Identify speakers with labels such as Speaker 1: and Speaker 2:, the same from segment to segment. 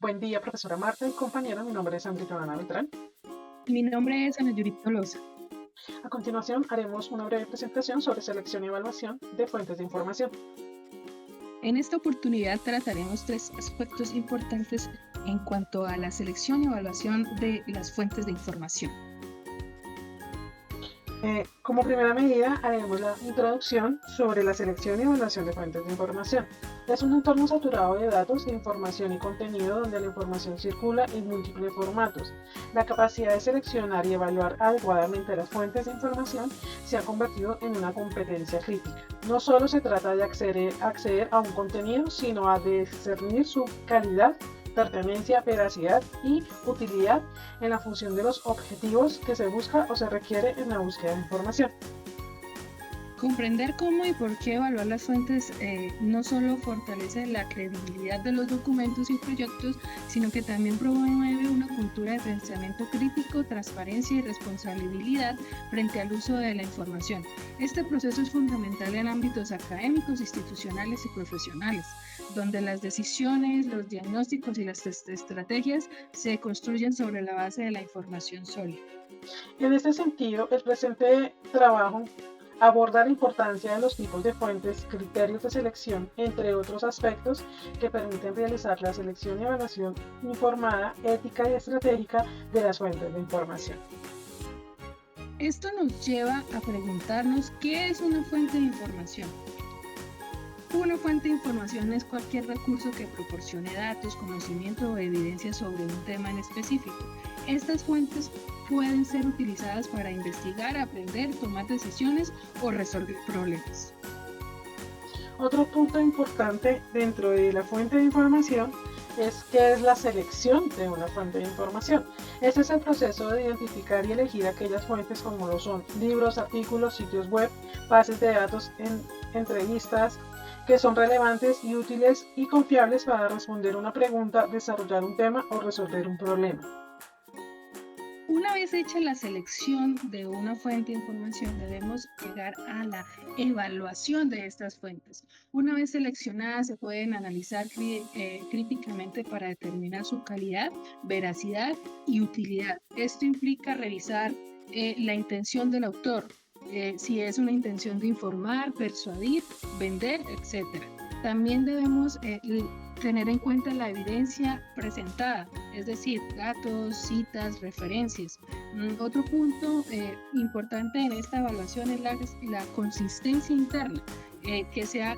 Speaker 1: Buen día, profesora Marta y compañero. Mi nombre es Enrique Ana Beltrán.
Speaker 2: Mi nombre es Ana Yurita Tolosa.
Speaker 1: A continuación, haremos una breve presentación sobre selección y evaluación de fuentes de información.
Speaker 2: En esta oportunidad trataremos tres aspectos importantes en cuanto a la selección y evaluación de las fuentes de información.
Speaker 1: Como primera medida, haremos la introducción sobre la selección y evaluación de fuentes de información. Es un entorno saturado de datos, de información y contenido donde la información circula en múltiples formatos. La capacidad de seleccionar y evaluar adecuadamente las fuentes de información se ha convertido en una competencia crítica. No solo se trata de acceder a un contenido, sino a discernir su calidad, pertenencia, veracidad y utilidad en la función de los objetivos que se busca o se requiere en la búsqueda de información.
Speaker 2: Comprender cómo y por qué evaluar las fuentes no solo fortalece la credibilidad de los documentos y proyectos, sino que también promueve una cultura de pensamiento crítico, transparencia y responsabilidad frente al uso de la información. Este proceso es fundamental en ámbitos académicos, institucionales y profesionales, donde las decisiones, los diagnósticos y las estrategias se construyen sobre la base de la información sólida.
Speaker 1: En este sentido, el presente trabajo aborda la importancia de los tipos de fuentes, criterios de selección, entre otros aspectos que permiten realizar la selección y evaluación informada, ética y estratégica de las fuentes de información.
Speaker 2: Esto nos lleva a preguntarnos qué es una fuente de información. Una fuente de información es cualquier recurso que proporcione datos, conocimiento o evidencia sobre un tema en específico. Estas fuentes pueden ser utilizadas para investigar, aprender, tomar decisiones o resolver problemas.
Speaker 1: Otro punto importante dentro de la fuente de información es qué es la selección de una fuente de información. Este es el proceso de identificar y elegir aquellas fuentes como lo son libros, artículos, sitios web, bases de datos, entrevistas, que son relevantes y útiles y confiables para responder una pregunta, desarrollar un tema o resolver un problema.
Speaker 2: Una vez hecha la selección de una fuente de información, debemos llegar a la evaluación de estas fuentes. Una vez seleccionadas, se pueden analizar críticamente para determinar su calidad, veracidad y utilidad. Esto implica revisar la intención del autor, si es una intención de informar, persuadir, vender, etcétera. También debemos tener en cuenta la evidencia presentada, es decir, datos, citas, referencias. Otro punto importante en esta evaluación es la consistencia interna, que sea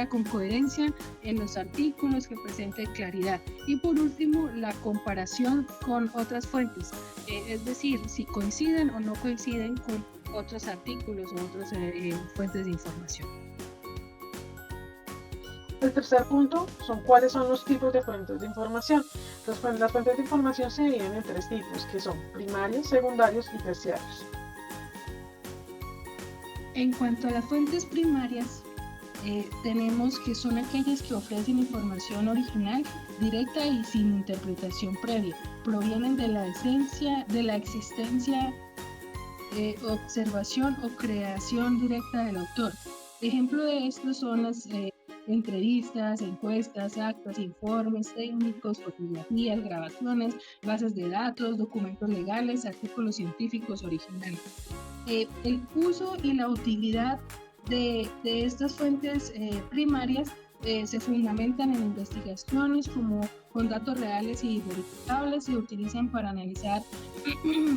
Speaker 2: con coherencia en los artículos, que presente claridad. Y por último, la comparación con otras fuentes, es decir, si coinciden o no coinciden con otros artículos o otras fuentes de información.
Speaker 1: El tercer punto son cuáles son los tipos de fuentes de información. Las fuentes de información se dividen en tres tipos, que son primarios, secundarios y terciarios.
Speaker 2: En cuanto a las fuentes primarias, tenemos que son aquellas que ofrecen información original, directa y sin interpretación previa. Provienen de la esencia, de la existencia, observación o creación directa del autor. Ejemplo de esto son las entrevistas, encuestas, actas, informes técnicos, fotografías, grabaciones, bases de datos, documentos legales, artículos científicos originales. El uso y la utilidad de estas fuentes primarias se fundamentan en investigaciones como con datos reales y verificables, se utilizan para analizar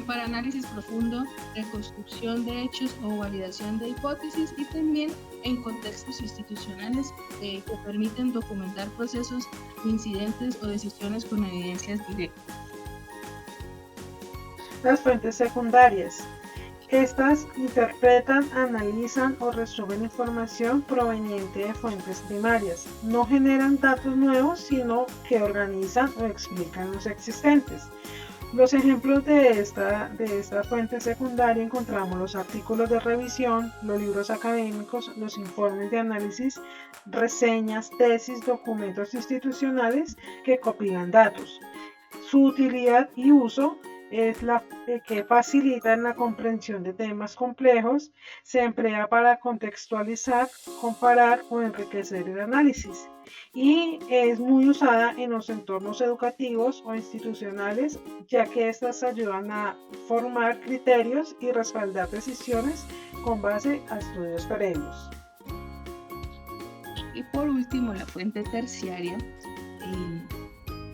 Speaker 2: para análisis profundo, reconstrucción de hechos o validación de hipótesis, y también en contextos institucionales que permiten documentar procesos, incidentes o decisiones con evidencias directas.
Speaker 1: Las fuentes secundarias. Estas interpretan, analizan o resuelven información proveniente de fuentes primarias. No generan datos nuevos, sino que organizan o explican los existentes. Los ejemplos de esta fuente secundaria encontramos los artículos de revisión, los libros académicos, los informes de análisis, reseñas, tesis, documentos institucionales que compilan datos. Su utilidad y uso es la que facilita la comprensión de temas complejos, se emplea para contextualizar, comparar o enriquecer el análisis y es muy usada en los entornos educativos o institucionales, ya que estas ayudan a formar criterios y respaldar decisiones con base a estudios previos.
Speaker 2: Y por último, la fuente terciaria.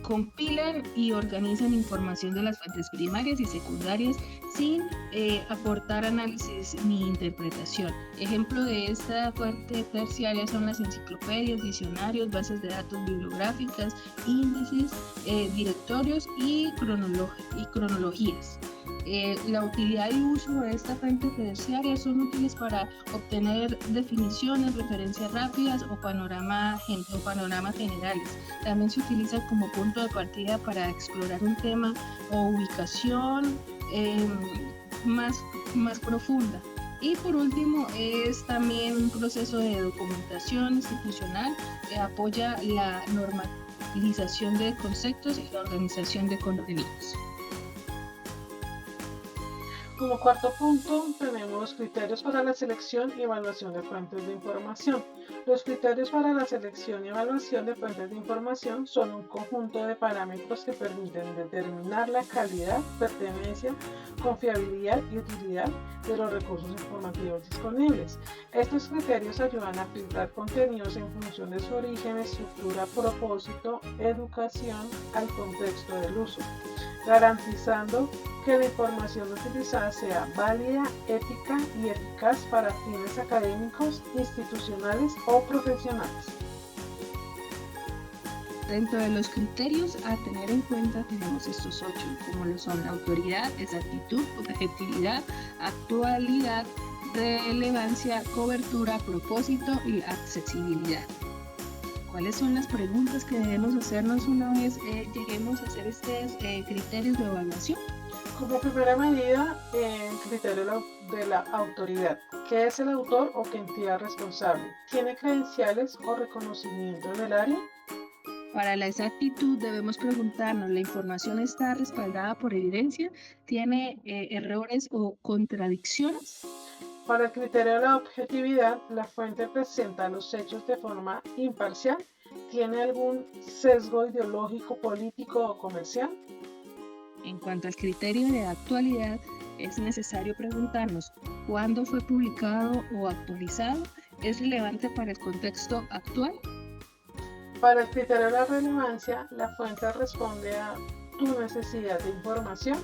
Speaker 2: Compilan y organizan información de las fuentes primarias y secundarias sin aportar análisis ni interpretación. Ejemplo de esta fuente terciaria son las enciclopedias, diccionarios, bases de datos bibliográficas, índices, directorios y cronologías. La utilidad y uso de esta fuente terciaria son útiles para obtener definiciones, referencias rápidas o panoramas generales. También se utiliza como punto de partida para explorar un tema o ubicación más profunda. Y por último, es también un proceso de documentación institucional que apoya la normalización de conceptos y la organización de contenidos.
Speaker 1: Como cuarto punto, tenemos criterios para la selección y evaluación de fuentes de información. Los criterios para la selección y evaluación de fuentes de información son un conjunto de parámetros que permiten determinar la calidad, pertenencia, confiabilidad y utilidad de los recursos informativos disponibles. Estos criterios ayudan a filtrar contenidos en función de su origen, estructura, propósito, educación, al contexto del uso, garantizando que la información utilizada sea válida, ética y eficaz para fines académicos, institucionales o profesionales.
Speaker 2: Dentro de los criterios a tener en cuenta tenemos estos 8, como lo son la autoridad, exactitud, objetividad, actualidad, relevancia, cobertura, propósito y accesibilidad. ¿Cuáles son las preguntas que debemos hacernos una vez lleguemos a hacer estos criterios de evaluación?
Speaker 1: Como primera medida, el criterio de la autoridad. ¿Qué es el autor o qué entidad responsable? ¿Tiene credenciales o reconocimiento en el área?
Speaker 2: Para la exactitud debemos preguntarnos, ¿la información está respaldada por evidencia? ¿Tiene errores o contradicciones?
Speaker 1: Para el criterio de la objetividad, la fuente presenta los hechos de forma imparcial. ¿Tiene algún sesgo ideológico, político o comercial?
Speaker 2: En cuanto al criterio de actualidad, es necesario preguntarnos cuándo fue publicado o actualizado, ¿es relevante para el contexto actual?
Speaker 1: Para el criterio de la relevancia, la fuente responde a tu necesidad de información,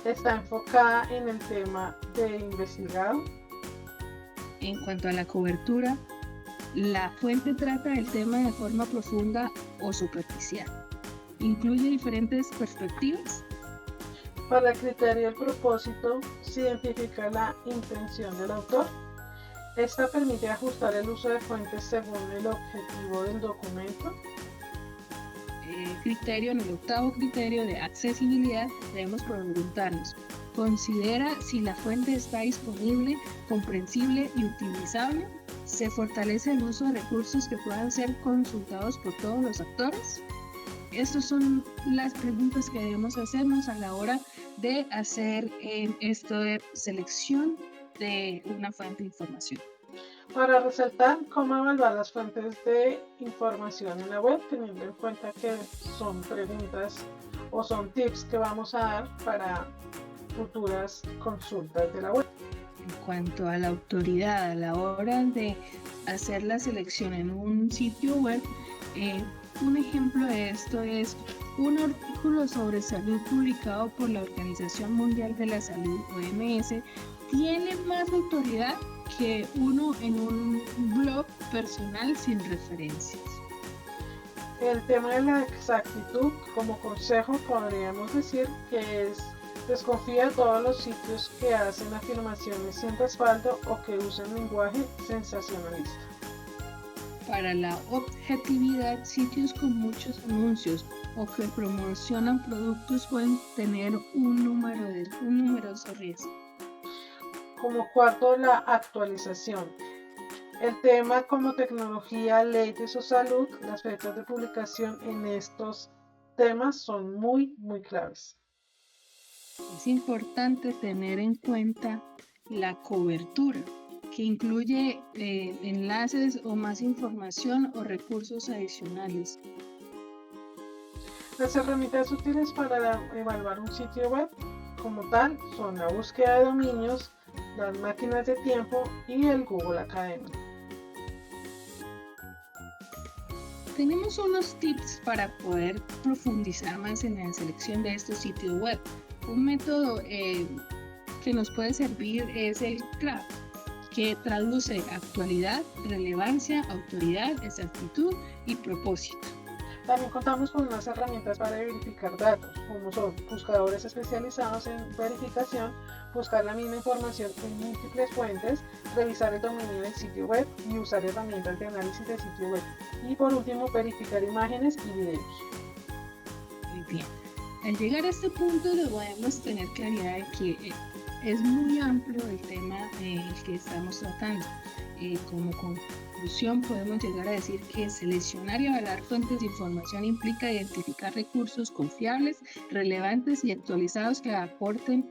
Speaker 1: está enfocada en el tema de investigado.
Speaker 2: En cuanto a la cobertura, la fuente trata el tema de forma profunda o superficial. ¿Incluye diferentes perspectivas?
Speaker 1: Para el criterio del propósito, se identifica la intención del autor. Esta permite ajustar el uso de fuentes según el objetivo del documento.
Speaker 2: En el octavo criterio de accesibilidad, debemos preguntarnos, ¿considera si la fuente está disponible, comprensible y utilizable? ¿Se fortalece el uso de recursos que puedan ser consultados por todos los actores? Estas son las preguntas que debemos hacernos a la hora de hacer esto de selección de una fuente de información.
Speaker 1: Para resaltar cómo evaluar las fuentes de información en la web, teniendo en cuenta que son preguntas o son tips que vamos a dar para futuras consultas de la web.
Speaker 2: En cuanto a la autoridad, a la hora de hacer la selección en un sitio web, un ejemplo de esto es un artículo sobre salud publicado por la Organización Mundial de la Salud, OMS, tiene más autoridad que uno en un blog personal sin referencias.
Speaker 1: El tema de la exactitud, como consejo, podríamos decir que es desconfía de todos los sitios que hacen afirmaciones sin respaldo o que usan lenguaje sensacionalista.
Speaker 2: Para la objetividad, sitios con muchos anuncios o que promocionan productos pueden tener un numeroso riesgo.
Speaker 1: Como cuarto, la actualización. El tema como tecnología, leyes o salud, las fechas de publicación en estos temas son muy claves.
Speaker 2: Es importante tener en cuenta la cobertura, que incluye enlaces o más información o recursos adicionales.
Speaker 1: Las herramientas útiles para evaluar un sitio web como tal son la búsqueda de dominios, las máquinas de tiempo y el Google Academy.
Speaker 2: Tenemos unos tips para poder profundizar más en la selección de estos sitios web. Un método que nos puede servir es el CRAF, que traduce actualidad, relevancia, autoridad, exactitud y propósito.
Speaker 1: También contamos con unas herramientas para verificar datos, como son buscadores especializados en verificación, buscar la misma información en múltiples fuentes, revisar el dominio del sitio web y usar herramientas de análisis de sitio web. Y por último, verificar imágenes y videos.
Speaker 2: Muy bien. Al llegar a este punto debemos tener claridad de que es muy amplio el tema que estamos tratando. Como conclusión podemos llegar a decir que seleccionar y evaluar fuentes de información implica identificar recursos confiables, relevantes y actualizados que aporten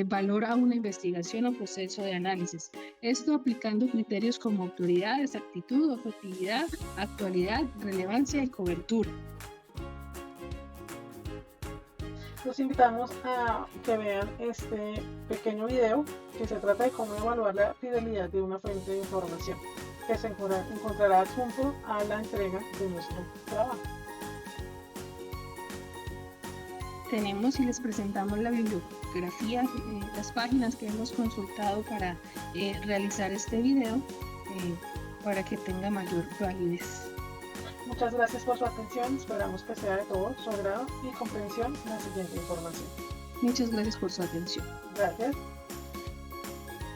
Speaker 2: valor a una investigación o proceso de análisis. Esto aplicando criterios como autoridad, exactitud, objetividad, actualidad, relevancia y cobertura.
Speaker 1: Los invitamos a que vean este pequeño video que se trata de cómo evaluar la fidelidad de una fuente de información, que se encontrará adjunto a la entrega de nuestro trabajo.
Speaker 2: Tenemos y les presentamos la bibliografía, las páginas que hemos consultado para realizar este video para que tenga mayor validez.
Speaker 1: Muchas gracias por su atención, esperamos que sea de todo su agrado y comprensión la siguiente información.
Speaker 2: Muchas gracias por su atención.
Speaker 1: Gracias.